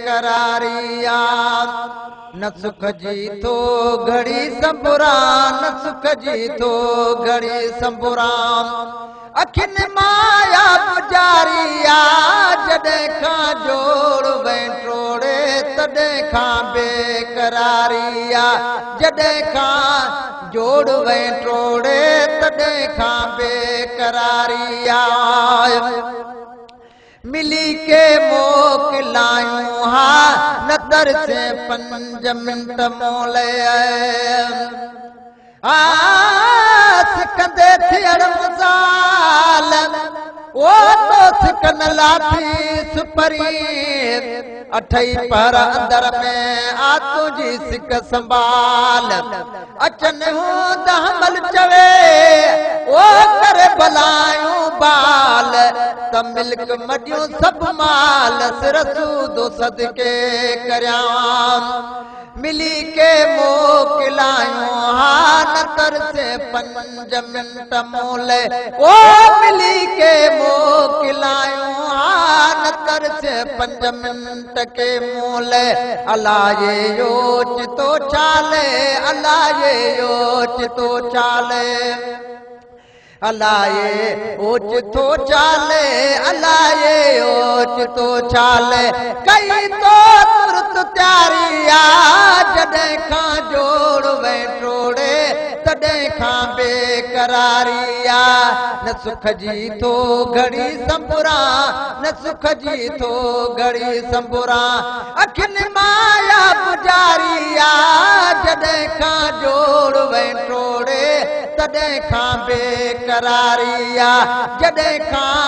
करारिया न सुख जी तो घड़ी संबुरा न सुख जी तो घड़ी संबुरा अखिन माया पुजारिया जॾहिं खां जोड़ वेठोड़े तॾहिं खां बेकरारिया जॾहिं खां जोड़ वेठोड़े तॾहिं खां बेकरारिया मिली के मोकिलायूं हा न तरसे 5 मिंट मोले सिकंदे थियण मुसाल ओ तो सिकन लाथी सुपरी 8 पर अंदर में आ तुझी सिक संभाल अचन हूं दहमल चवे ओ करे भलायूं बाल त मिल्क मडियूं सब माल सिर सूदो सदके करयां मिली के मोकिलायूं हा न तरसे 5 मिंट मोले ओ मिली के मोकिलायूं हा न तरसे 5 मिंट के मोले अल्लाह ये योच तो चाले अल्लाह ये योच तो चाले अल्लाह ये ओच तो चाले अल्लाह ये ओच तो चाले कई तो तुरत त्यारिया जॾहिं खां जोड़ वेठोड़े तॾहिं खां बेकरारिया न सुख जी तो घड़ी संबुरा न सुख जी तो घड़ी संबुरा अखिन माया पुजारिया जॾहिं खां जोड़ वेठोड़े तॾहिं खां बेकरारिया जॾहिं खां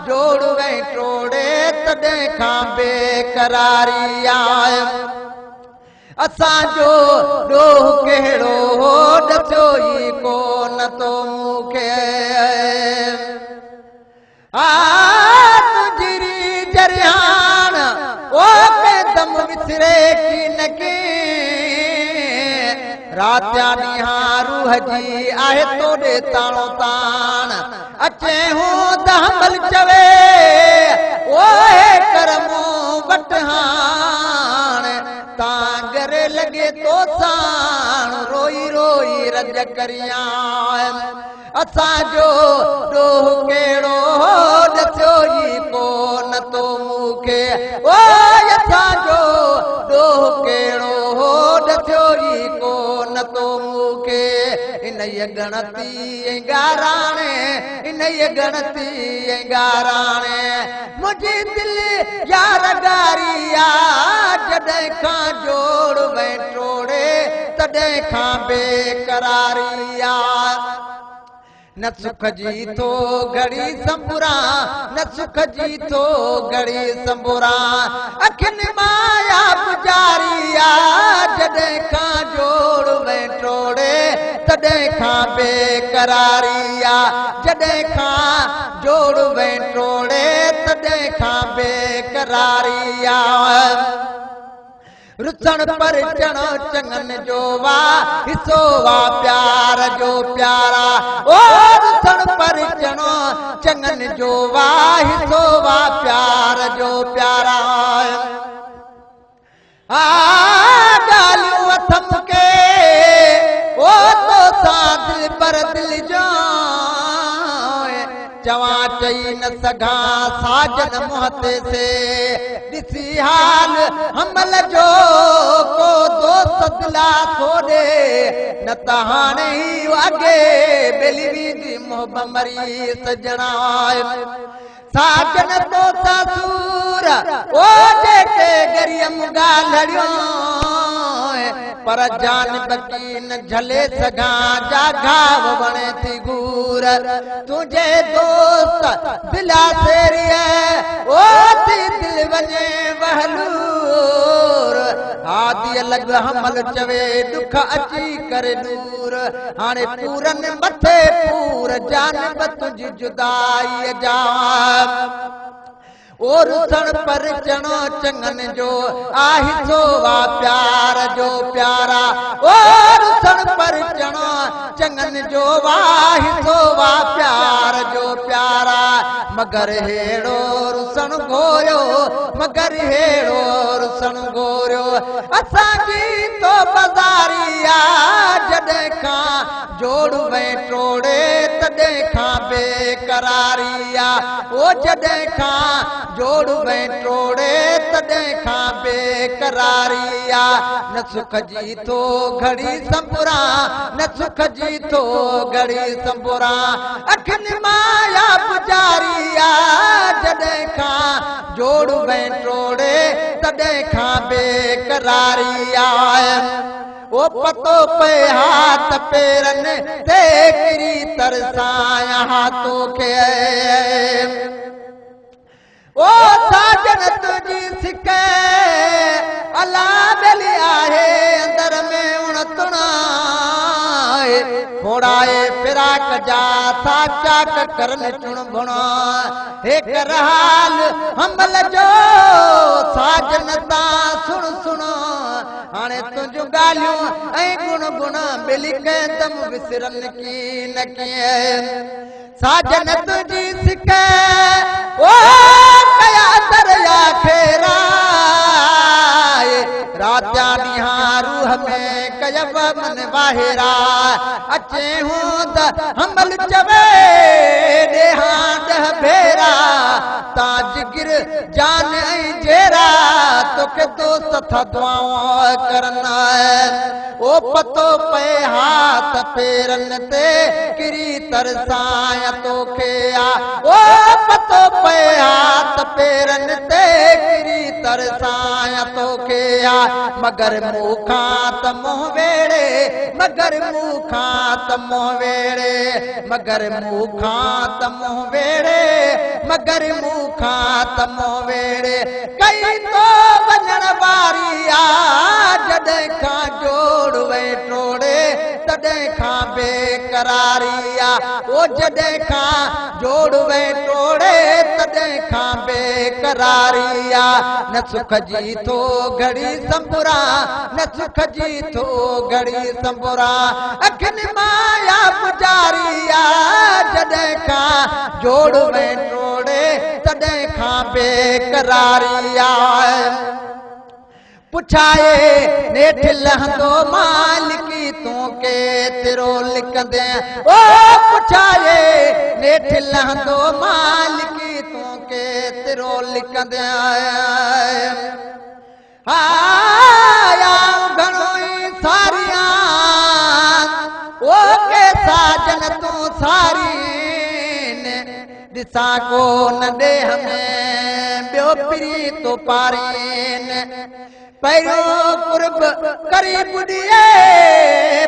जोड़ वेठोड़े तॾहिं खां बेकरारिया असांजो ॾोह कहिड़ो हो ॾसियो ई कोन तो मूंखे तुंहिंजी जरियाण ओ दम विसरे की न की रात्या ॾींहां रूह जी आहे तोॾे ताणो ताण अचे हूं दहमल चवे ओहे करमो वट हाण तां गरे लॻे तो साण रोई रोई रज करियां असांजो ॾोह कहिड़ो ॾसियो ई कोन तो मूंखे ओ असांजो ॾोह कहिड़ो ॾसियो ई कोन तो मूंखे इन गणती गाराणे इन गणती गाराणे मुंहिंजी दिलि यार गारिया जॾहिं खां जोड़ वेठोड़े तॾहिं खां बेकरारिया न सुख जी तो घड़ी संबुरा न सुख जी तो घड़ी संबुरा अखिन माया पुजारिया जॾहिं खां जोड़ वेठोड़े तॾहिं खां बेकरारिया जॾहिं खां जोड़ वेठोड़े तॾहिं खां बेकरारिया रुसण परचण चङन जो वा हिसो वा प्यार जो प्यारा ओ रुसण परचण चङन जो वा हिसो वा प्यार जो प्यारा ॻाल्हियूं अथम के ओ तो सां दिल पर दिल जो चवां चई न सघां साजन मुहते से ॾिसी हाल हमल जो को दोस्त दिला थोड़े न त हाणे ई अॻे बेली वेंदी मोहब मरी सजणा साजन तो सूर ओ जेके गरियम ॻाल्हियूं पर जान बकी न झले सघां जा घाव वणे थी घूर तुंहिंजे दोस्त दिला सेरिया ओ थी दिल वञे वहलूर हादी लॻ हमल चवे दुख अची करे दूर हाणे पूरन मथे पूर जान तुंहिंजी जुदाई जा ओ रुसण परचण चङन जो आहिसो वा प्यार जो प्यारा ओ रुसण परचण चङन जो आहिसो वा प्यार जो प्यारा मगर हेड़ो रुसण घोयो मगर हेड़ो असांजी तो बाज़ारिया जॾहिं खां जोड़ वई टोड़े तॾहिं खां बेकरारिया ओ जॾहिं खां जोड़ वई टोड़े तॾहिं खां बेकरारिया न सुख जी थो घड़ी संबुरा न सुख जी थो घड़ी संबुरा अखियुनि माया पुजारिया जॾहिं खां जोड़ वई टोड़े तॾहिं खां बेकरारिया ओ पतो पे हाथ पेरनि ते किरी तरसाया तोखे ओ साजन तुझी सिके अला बेली आहे अंदर में उणतुणा फोड़ाए फिराक जा साचा करन चुण भुणा हे करहाल हमल जो साजन ता सुण सुण हाणे तुझ गालियूं ऐं गुण गुण बेली कंदम विसरन की न कीअं साजन तुझी सिके ओ कया दरिया खेरा रात्या ॾींहां रूह में कयव मन वाहिरा अचे हूं त हमल चवे ॾेहां ॾह भेरा तां जिगर जान ऐं जेरा तोखे दोस्त था दुआऊं करन ओ पतो पए हाथ पेरनि ते किरी तरसाया तोखे ओ पतो पए हाथ पेरनि ते किरी तरसाया तोखे मगर मूंखां त मोह वेड़े मगर मूंखां त मोह वेड़े मगर मूंखां त मोह वेड़े मगर मूंखां त मोह वेड़े कई तो वञण वारी आ जॾहिं खां जोड़ वई टोड़े तॾहिं खां बेकरारी आ ओ जॾहिं खां जोड़ वई टोड़े तॾहिं खां बेकरारी आ न सुख जी थो घड़ी संबुरा न सुख जी थो घड़ी संबुरा अखियुनि माया पुजारिया जॾहिं खां जोड़ वई टोड़े तॾहिं खां बेकरारिया पुछाए नेठ लहंदो मालिकी तूं केतिरो लिखंदे ओ पुछाए नेठ लहंदो मालिकी तूं केतिरो लिखंदे आया घणो ई सारियां ओ के साजन तूं सारी ॾिसां को न ॾेह में ॿियो पिरी तो पारीन पहिरियों कुर्ब करीब ॾिए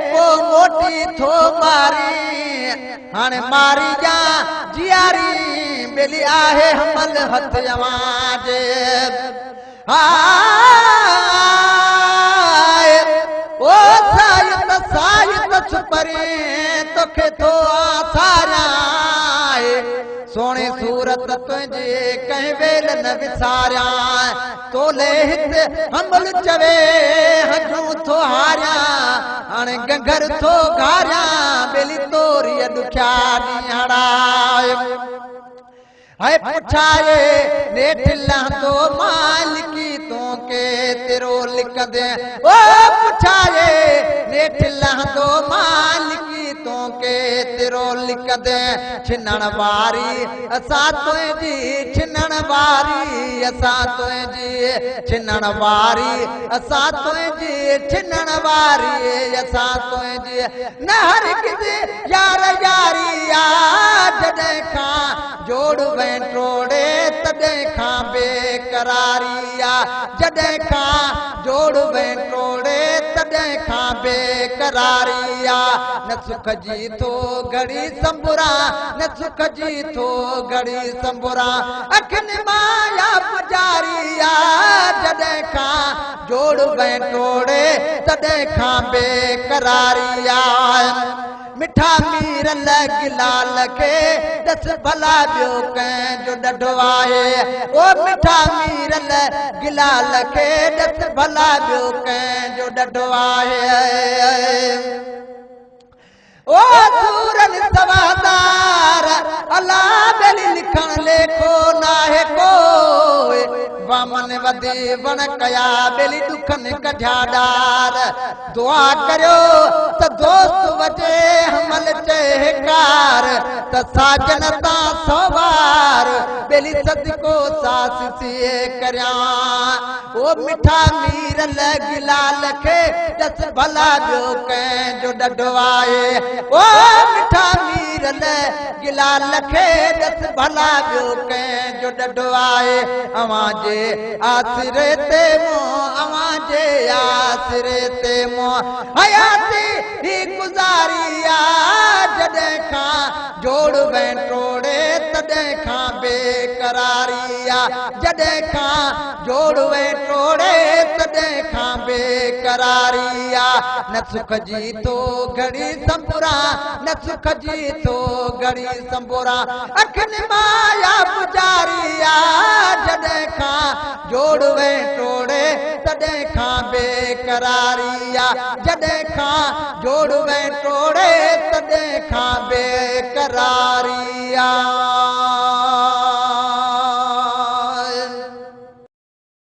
पोइ मोटी थो मारी हाणे मारी जा जियारी बेली आहे हमल हथ जवाजे ओ सायत सायत छुपरी तोखे थो आसाराए सोणी सूरत तुंहिंजी कंहिं वेल न विसारिया तोले हिते हमल चवे हजूं थो हारिया हाणे गंगर थो घारिया बेली तोरीअ ॾुखिया ॾींहड़ा है पुछाए नेठ लहंदो मालिकी तूं केतिरो लिखंदे ओ पुछाए नेठ लहंदो मालिकी तूं केतिरो लिखंदे छिनण वारी असां तुंहिंजी छिनण वारी असां तुंहिंजी छिनण वारी असां तुंहिंजी छिनण वारी असां तुंहिंजी न हर किथे यार यारी आ जॾहिं खां जोड़ वई टोड़े तॾहिं खां बेकरारी आ जॾहिं खां जोड़ वई टोड़े तॾहिं खां बेकरारी आ न सुख जी थो घड़ी संबुरा न सुख जी थो घड़ी संबुरा अखियुनि माया पुजारी आ जॾहिं खां जोड़ वई टोड़े तॾहिं खां बेकरारी आ मिठा मीर गिलाल खे दस भला ॿियो कंहिंजो ॾढो आहे ओ मिठा मीर गिलाल खे दस भला ॿियो कंहिंजो ॾढो आहे ओ सूरन सवादार अला बेली लिखण लेखो नाहे कोई वामन वदे वण कया बेली दुखन कढ्या डार दुआ करियो त दोस्त वजे हमल चहकार त साजन ता सवार बेली सदको सास सिए करया ओ मिठा मीर लगिला लखे दस भला जो कै जो डडवाए ओ मिठा मीर लगिला लखे दस भला जो कै जो डडवाए अवां जे आसरे ते मो अवां जे आसरे ते मो हयाती ही गुजारिया जडे खां जोड़ वें टोड़े तडे खां बेकरारिया जडे खां जोड़ वें टोड़े तडे खां बेकरारिया न सुख जी तो घड़ी संबुरा न सुख जी तो घड़ी संबुरा अखन माया पुजारिया जडे खां जोड़ वें टोड़े तडे खां बेकरारिया जडे खां जोड़ वें टोड़े तडे खां बेकरारिया।